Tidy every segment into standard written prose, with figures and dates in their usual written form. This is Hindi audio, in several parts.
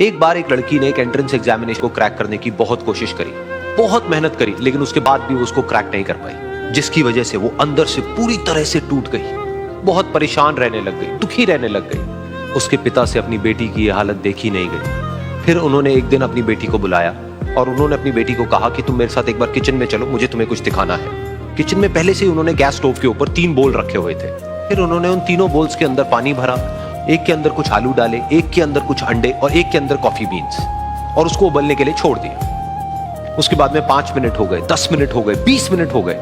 एक बार एक लड़की ने एक एंट्रेंस एग्जामिनेशन को क्रैक करने की बहुत कोशिश करी, बहुत मेहनत करी, लेकिन उसके बाद भी वो उसको क्रैक नहीं कर पाई, जिसकी वजह से वो अंदर से पूरी तरह से टूट गई, बहुत परेशान रहने लग गई, दुखी रहने लग गई। उसके पिता से अपनी बेटी की यह हालत देखी नहीं गई। फिर उन्होंने एक दिन अपनी बेटी को बुलाया और उन्होंने अपनी बेटी को कहा कि तुम मेरे साथ एक बार किचन में चलो, मुझे तुम्हें कुछ दिखाना है। किचन में पहले से ही उन्होंने गैस स्टोव के ऊपर 3 बोल रखे हुए थे। फिर उन्होंने उन तीनों बोल्स के अंदर पानी भरा, एक के अंदर कुछ आलू डाले, एक के अंदर कुछ अंडे और एक के अंदर कॉफी बीन्स, और उसको उबलने के लिए छोड़ दिया। उसके बाद में 5 मिनट हो गए, 10 मिनट हो गए, 20 मिनट हो गए,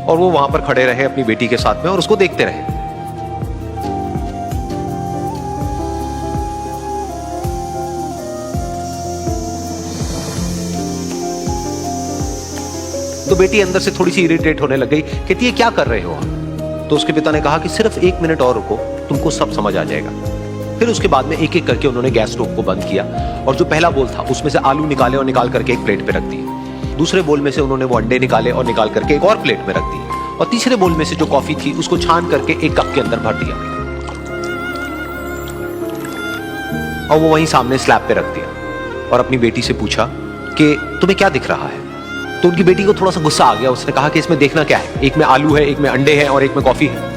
और वो वहां पर खड़े रहे अपनी बेटी के साथ में और उसको देखते रहे। तो बेटी अंदर से थोड़ी सी इरिटेट होने लग गई, कहती है क्या कर रहे हो आप? तो उसके पिता ने कहा कि सिर्फ 1 मिनट और रुको, तुमको सब समझ आ जाएगा। फिर उसके बाद में एक एक करके उन्होंने गैस स्टोव को बंद किया और जो पहला बोल था उसमें से आलू निकाले और निकाल करके एक प्लेट पे रख दिए। दूसरे बोल में से उन्होंने वो अंडे निकाले और निकाल करके एक और प्लेट में रख दिए, और तीसरे बोल में से जो कॉफी थी उसको छान करके एक कप के अंदर भर दिया और वो वहीं सामने स्लैब पे रख दिया और अपनी बेटी से पूछा कि तुम्हें क्या दिख रहा है? तो उनकी बेटी को थोड़ा सा गुस्सा आ गया। उसने कहा कि इसमें देखना क्या है, एक में आलू है, एक में अंडे हैं और एक में कॉफी है।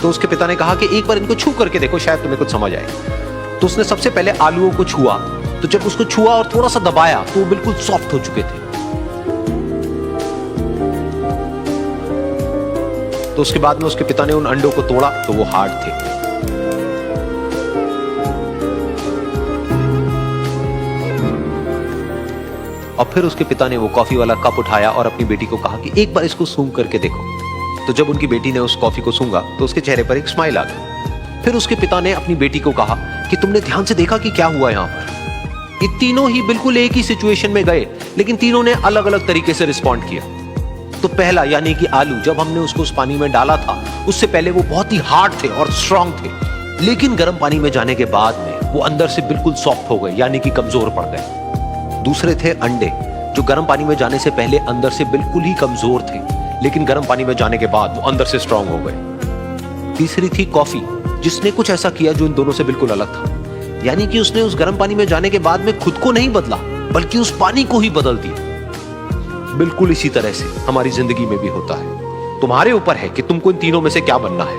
तो उसके पिता ने कहा कि एक बार इनको छू करके देखो, शायद तुम्हें कुछ समझ आए। तो उसने सबसे पहले आलूओं को छुआ, तो जब उसको छुआ और थोड़ा सा दबाया तो वो बिल्कुल सॉफ्ट हो चुके थे। तो उसके बाद में उसके पिता ने उन अंडों को तोड़ा तो वो हार्ड थे। और फिर उसके पिता ने वो कॉफी वाला कप उठाया और अपनी बेटी को कहा कि एक बार इसको सूंघ करके देखो। तो जब उनकी बेटी ने उस कॉफी को सूंघा तो उसके चेहरे पर एक स्माइल आ गई। फिर उसके पिता ने अपनी बेटी को कहा कि तुमने ध्यान से देखा कि क्या हुआ यहां पर? ये तीनों ही बिल्कुल एक ही सिचुएशन में गए, लेकिन तीनों ने अलग अलग तरीके से रिस्पॉन्ड किया। तो पहला यानी कि आलू, जब हमने उसको उस पानी में डाला था उससे पहले वो बहुत ही हार्ड थे और स्ट्रांग थे, लेकिन गर्म पानी में जाने के बाद में वो अंदर से बिल्कुल सॉफ्ट हो गए, यानी कि कमजोर पड़ गए। दूसरे थे अंडे, जो गर्म पानी में जाने से पहले अंदर से बिल्कुल ही कमजोर थे, लेकिन गर्म पानी में जाने के बाद वो अंदर से स्ट्रांग हो गए। तीसरी थी कॉफी, जिसने कुछ ऐसा किया जो इन दोनों से बिल्कुल अलग था, यानी कि उसने उस गर्म पानी में जाने के बाद में खुद को नहीं बदला, बल्कि उस पानी को ही बदल दिया। बिल्कुल इसी तरह से हमारी जिंदगी में भी होता है। तुम्हारे ऊपर है कि तुमको इन तीनों में से क्या बनना है।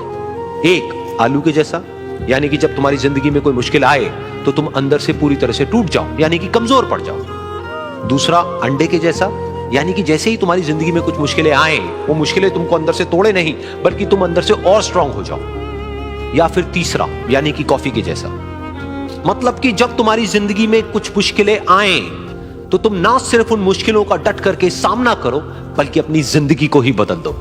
एक, आलू के जैसा, यानी कि जब तुम्हारी जिंदगी में कोई मुश्किल आए तो तुम अंदर से पूरी तरह से टूट जाओ, यानी कि कमजोर पड़ जाओ। दूसरा, अंडे के जैसा, यानी कि जैसे ही तुम्हारी जिंदगी में कुछ मुश्किलें आए, वो मुश्किलें तुमको अंदर से तोड़े नहीं, बल्कि तुम अंदर से और स्ट्रांग हो जाओ। या फिर तीसरा, यानी कि कॉफी के जैसा, मतलब कि जब तुम्हारी जिंदगी में कुछ मुश्किलें आए तो तुम ना सिर्फ उन मुश्किलों का डट करके सामना करो, बल्कि अपनी जिंदगी को ही बदल दो।